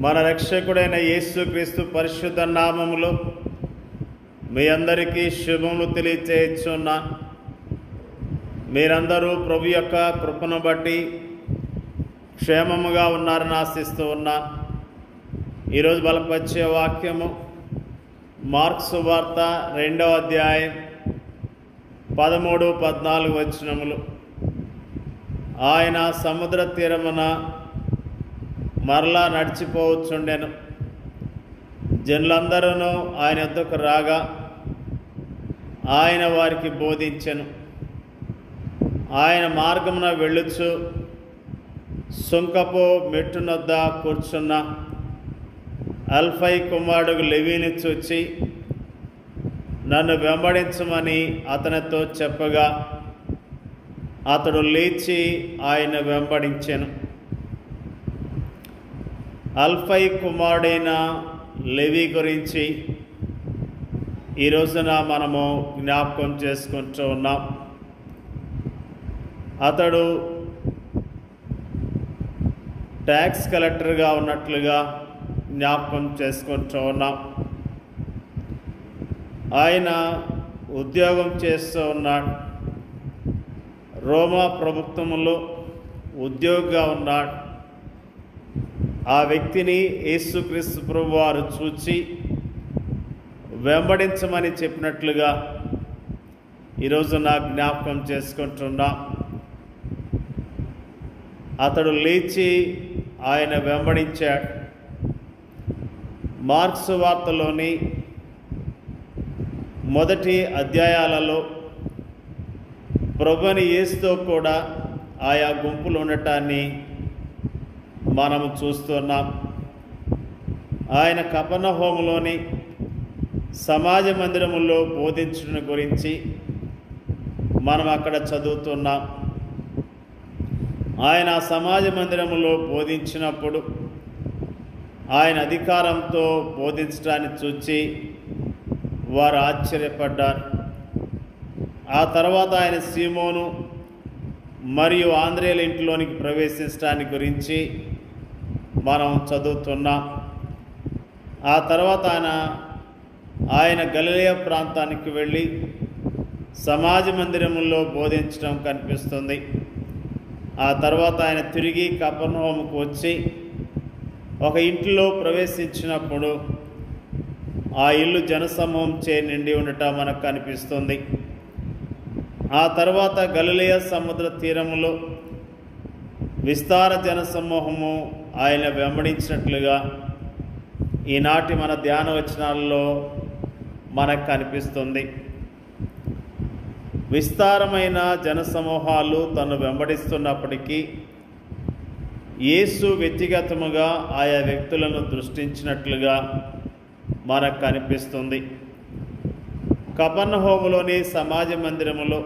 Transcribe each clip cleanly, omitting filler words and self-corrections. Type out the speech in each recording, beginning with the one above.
మన రక్షకుడైన యేసుక్రీస్తు పరిశుద్ధ నామములో మీ అందరికీ శుభములు తెలియచేయుచున్నా. మీరందరూ ప్రభు యొక్క కృపను బట్టి క్షేమముగా ఉన్నారని ఆశిస్తూ ఉన్నా. ఈరోజు బలపరిచే వాక్యము మార్కు సువార్త 2వ అధ్యాయం 13-14 వచనములు. ఆయన సముద్ర తీరమున మరలా నడిచిపోవచ్చుండెను. జనులందరూ ఆయన యొద్దకు రాగా ఆయన వారికి బోధించెను. ఆయన మార్గమున వెళ్ళుచు సుంకపు మెట్టునొద్ద కూర్చున్న అల్ఫై కుమారుడు లెవీని చూచి నన్ను వెంబడించమని అతనితో చెప్పగా అతడు లేచి ఆయన వెంబడించెను. అల్ఫై కుమారుడైన లెవీ గురించి ఈ రోజున మనము జ్ఞాపకం చేసుకుంటూ ఉన్నాం. అతడు ట్యాక్స్ కలెక్టర్గా ఉన్నట్లుగా జ్ఞాపకం చేసుకుంటూ ఉన్నాం. ఆయన ఉద్యోగం చేస్తూ ఉన్నాడు. రోమా ప్రభుత్వంలో ఉద్యోగిగా ఉన్నాడు. ఆ వ్యక్తిని యేసుక్రీస్తు ప్రభువారు చూచి వెంబడించమని చెప్పినట్లుగా ఈరోజు నా జ్ఞాపకం చేసుకుంటున్నా. అతడు లేచి ఆయన వెంబడించాడు. మార్కు సువార్తలోని మొదటి అధ్యాయాలలో ప్రభుని యేసుతో కూడా ఆయా గుంపులు ఉండటాన్ని మనము చూస్తున్నాం. ఆయన కపెర్నహూములోని సమాజ మందిరములో బోధించడం గురించి మనం అక్కడ చదువుతున్నాం. ఆయన సమాజ మందిరములో బోధించినప్పుడు ఆయన అధికారంతో బోధించడాన్ని చూచి వారు ఆశ్చర్యపడ్డారు. ఆ తర్వాత ఆయన సీమోను మరియు ఆంద్రేయుల ఇంట్లోనికి ప్రవేశించడాన్ని గురించి మనం చదువుతున్నాం. ఆ తర్వాత ఆయన గలిలయ ప్రాంతానికి వెళ్ళి సమాజ మందిరములో బోధించడం కనిపిస్తుంది. ఆ తర్వాత ఆయన తిరిగి కపెర్నహూముకు వచ్చి ఒక ఇంటిలో ప్రవేశించినప్పుడు ఆ ఇల్లు జనసమూహంచే నిండి ఉండటం మనకు కనిపిస్తుంది. ఆ తర్వాత గలిలయ సముద్ర తీరములో విస్తార జనసమూహము ఆయన వెంబడించినట్లుగా ఈనాటి మన ధ్యాన వచనాల్లో మనకు కనిపిస్తుంది. విస్తారమైన జనసమూహాలు తను వెంబడిస్తున్నప్పటికీ యేసు వ్యక్తిగతముగా ఆయా వ్యక్తులను దృష్టించినట్లుగా మనకు కనిపిస్తుంది. కపెర్నహూములోని సమాజ మందిరములో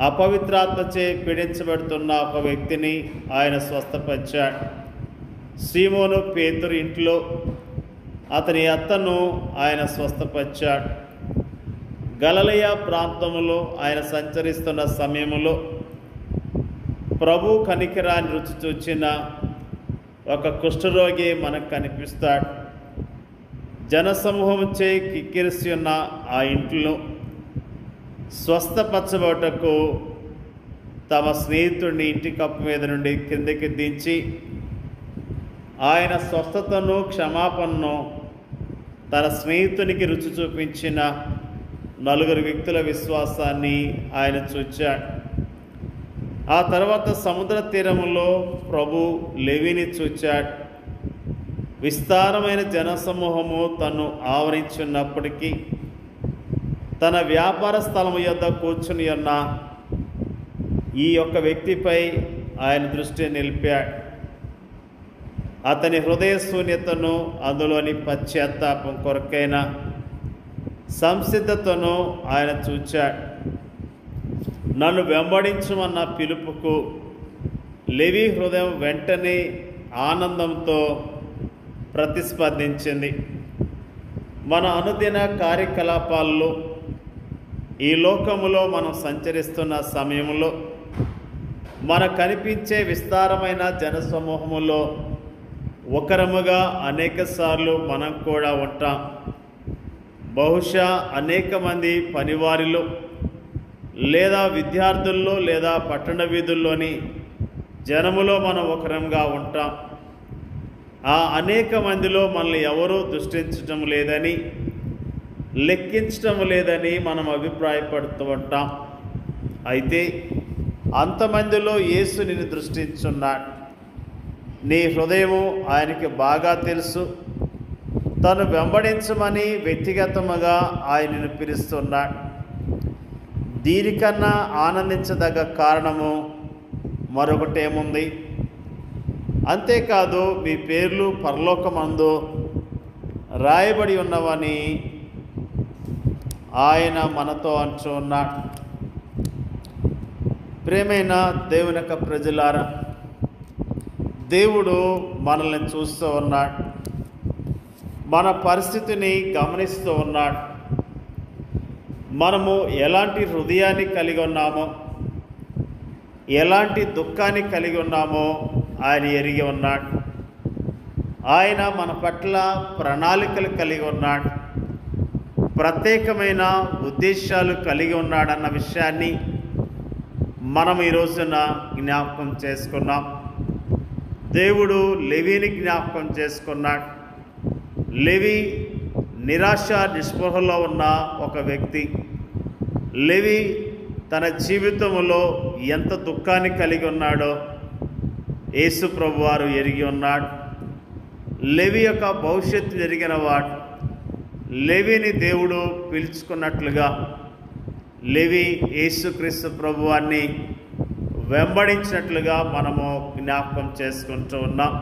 అపవిత్రాత్మచే పీడించబడుతున్న ఒక వ్యక్తిని ఆయన స్వస్థపరిచాడు. సీమోను పేతురు ఇంట్లో అతని అత్తను ఆయన స్వస్థపరిచాడు. గలిలయ ప్రాంతములో ఆయన సంచరిస్తున్న సమయంలో ప్రభు కనికరాన్ని రుచి చూచిన ఒక కుష్ఠరోగి మనకు కనిపిస్తాడు. జనసమూహంచే కిక్కిరిసి ఉన్న ఆ ఇంట్లో స్వస్థపరచబోటకు తమ స్నేహితుడిని ఇంటి కప్పు మీద నుండి కిందకి దించి ఆయన స్వస్థతను క్షమాపణను తన స్నేహితునికి రుచి చూపించిన 4 వ్యక్తుల విశ్వాసాన్ని ఆయన చూచాడు. ఆ తర్వాత సముద్ర తీరములో ప్రభు లెవీని చూచాడు. విస్తారమైన జనసమూహము తను ఆవరించున్నప్పటికీ తన వ్యాపార స్థలము యొద్ద కూర్చుని ఉన్న ఈ యొక్క వ్యక్తిపై ఆయన దృష్టి నిలిపాడు. అతని హృదయ శూన్యతను, అందులోని పశ్చాత్తాపం కొరకైన సంసిద్ధతను ఆయన చూచాడు. నన్ను వెంబడించమన్న పిలుపుకు లెవీ హృదయం వెంటనే ఆనందంతో ప్రతిస్పందించింది. మన అనుదిన కార్యకలాపాల్లో ఈ లోకములో మనం సంచరిస్తున్న సమయంలో మనకు కనిపించే విస్తారమైన జనసమూహములో ఒకరముగా అనేక సార్లు మనం కూడా ఉంటాం. బహుశా అనేక మంది పనివారిలో లేదా విద్యార్థుల్లో లేదా పట్టణ వీధుల్లోని జనములో మనం ఒకరంగా ఉంటాం. ఆ అనేక మందిలో మనల్ని ఎవరూ దృష్టించటం లేదని, లెక్కించటం లేదని మనం అభిప్రాయపడుతూ ఉంటాం. అయితే అంతమందిలో యేసు నిన్ను దృష్టించున్నాడు. నీ హృదయము ఆయనకి బాగా తెలుసు. తను వెంబడించమని వ్యక్తిగతముగా ఆయనను పిలుస్తున్నాడు. దీనికన్నా ఆనందించదగ్గ కారణము మరొకటేముంది? అంతేకాదు, మీ పేర్లు పరలోకమందు రాయబడి ఉన్నవని ఆయన మనతో అంటూ ఉన్నాడు. ప్రియమైన దేవుని యొక్క ప్రజలారా, దేవుడు మనల్ని చూస్తూ ఉన్నాడు. మన పరిస్థితిని గమనిస్తూ ఉన్నాడు. మనము ఎలాంటి హృదయాన్ని కలిగి ఉన్నామో, ఎలాంటి దుఃఖాన్ని కలిగి ఉన్నామో ఆయన ఎరిగి ఉన్నాడు. ఆయన మన పట్ల ప్రణాళికలు కలిగి ఉన్నాడు. ప్రత్యేకమైన ఉద్దేశాలు కలిగి ఉన్నాడన్న విషయాన్ని మనం ఈ రోజున జ్ఞాపకం చేసుకున్నాం. దేవుడు లెవీని జ్ఞాపకం చేసుకున్నాడు. లెవీ నిరాశ నిస్పృహలో ఉన్న ఒక వ్యక్తి. లెవీ తన జీవితంలో ఎంత దుఃఖాన్ని కలిగి ఉన్నాడో యేసు ప్రభువారు ఎరిగి ఉన్నాడు. లెవీ యొక్క భవిష్యత్తు ఎరిగిన వాడు. లెవీని దేవుడు పిలుచుకున్నట్లుగా లెవీ యేసుక్రీస్తు ప్రభువాన్ని వెంబడించినట్లుగా మనము జ్ఞాపకం చేసుకుంటూ ఉన్నాం.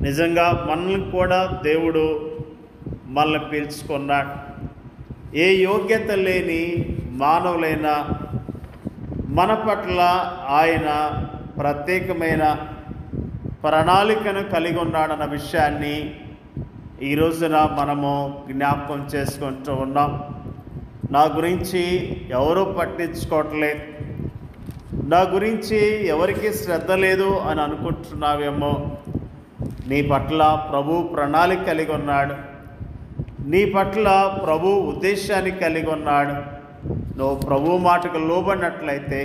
నిజంగా మనల్ని కూడా దేవుడు మనల్ని పిలుచుకున్నాడు. ఏ యోగ్యత లేని మానవులైన మన పట్ల ఆయన ప్రత్యేకమైన ప్రణాళికను కలిగి ఉన్నాడన్న విషయాన్ని ఈ రోజున మనము జ్ఞాపకం చేసుకుంటూ ఉన్నాం. నా గురించి ఎవరూ పట్టించుకోవట్లేదు, నా గురించి ఎవరికి శ్రద్ధ లేదు అని అనుకుంటున్నావేమో. నీ పట్ల ప్రభు ప్రణాళిక కలిగి ఉన్నాడు. నీ పట్ల ప్రభు ఉద్దేశాన్ని కలిగి ఉన్నాడు. నువ్వు ప్రభు మాటకు లోబడినట్లయితే,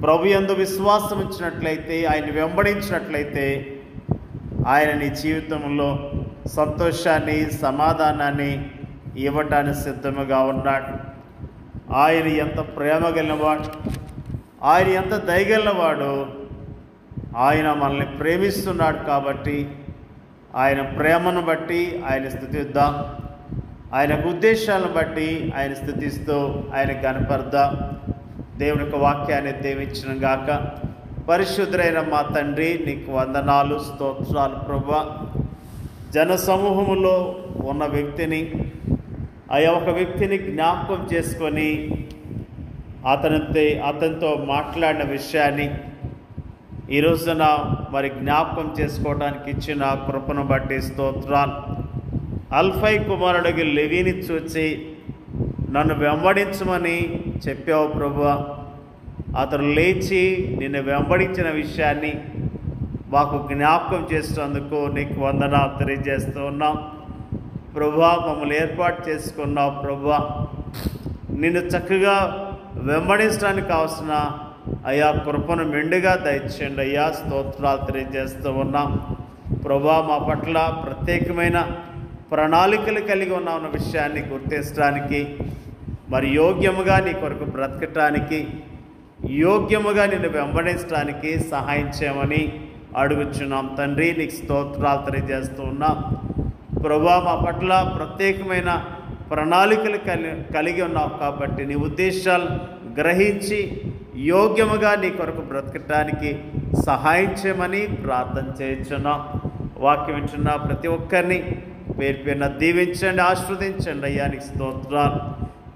ప్రభు యందు విశ్వాసం ఇచ్చినట్లయితే, ఆయన వెంబడించినట్లయితే ఆయన నీ జీవితంలో సంతోషాన్ని, సమాధానాన్ని ఇవ్వటానికి సిద్ధముగా ఉన్నాడు. ఆయన ఎంత ప్రేమ కలిగినవాడు, ఆయన ఎంత దయగలిగినవాడు. ఆయన మనల్ని ప్రేమిస్తున్నాడు కాబట్టి ఆయన ప్రేమను బట్టి ఆయన స్తుతిద్దాం. ఆయన ఉద్దేశాలను బట్టి ఆయన స్తుతిస్తూ ఆయన కనపడదాం. దేవుని యొక్క వాక్యాన్ని దీవించును గాక. పరిశుద్ధుడైన మా తండ్రి, నీకు వందనాలు, స్తోత్రాలు ప్రభువా. జన సమూహములో ఉన్న వ్యక్తిని, ఒక వ్యక్తిని జ్ఞాపకం చేసుకొని అతనితో మాట్లాడిన విషయాన్ని ఈ రోజున మరి జ్ఞాపకం చేసుకోవడానికి ఇచ్చిన కృపను బట్టి స్తోత్రాలు. అల్ఫై కుమారుడికి లెవీని చూచి నన్ను వెంబడించమని చెప్పావు ప్రభువా. అతను లేచి నిన్ను వెంబడించిన విషయాన్ని మాకు జ్ఞాపకం చేసినందుకు నీకు వందనాలు తెలియజేస్తూ ఉన్నాం ప్రభువా. మమ్మల్ని ఏర్పాటు చేసుకున్నావు ప్రభువా. నిన్ను చక్కగా వెంబడించడానికి కావాల్సిన అయ్యా కృపను మెండుగా దయచేయండి అయ్యా. స్తోత్రాలు తెలియజేస్తూ ఉన్నాం ప్రభువా. మా పట్ల ప్రత్యేకమైన ప్రణాళికలు కలిగి ఉన్న విషయాన్ని గుర్తించడానికి, మరి యోగ్యముగా నీ కొరకు బ్రతకటానికి, యోగ్యముగా నిన్ను వెంబడించడానికి సహాయం చేయమని అడుగుచున్నాం తండ్రి. నీకు స్తోత్రాలు తెలియజేస్తూ ఉన్నాం ప్రభువా. మా పట్ల ప్రత్యేకమైన ప్రణాళికలు కలిగి ఉన్నావు కాబట్టి నీ ఉద్దేశాలు గ్రహించి యోగ్యముగా నీ కొరకు బ్రతకటానికి సహాయం చేయమని ప్రార్థన చేయించున్నాం. వాక్యం వింటున్న ప్రతి ఒక్కరిని పేరు పేరున దీవించండి, ఆశీర్వదించండి అయ్యా. నీకు స్తోత్రాలు.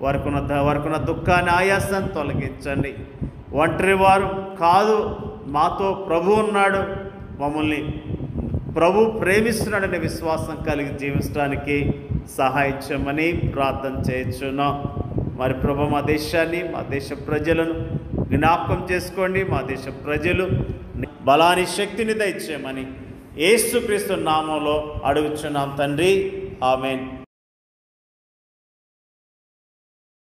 వారికున్న దుఃఖాన్ని, ఆయాసాన్ని తొలగించండి. ఒంటరి వారు కాదు, మాతో ప్రభు ఉన్నాడు, మమ్మల్ని ప్రభు ప్రేమిస్తున్నాడనే విశ్వాసం కలిగి జీవించడానికి సహాయం చేయమని ప్రార్థన చేయించున్నాం. మరి ప్రభు మా దేశాన్ని, మా దేశ ప్రజలను జ్ఞాపకం చేసుకోండి. మా దేశ ప్రజలు బలాన్ని, శక్తిని దయచేయమని యేసుక్రీస్తు నామంలో అడుగుచున్నాం తండ్రి. ఆమేన్.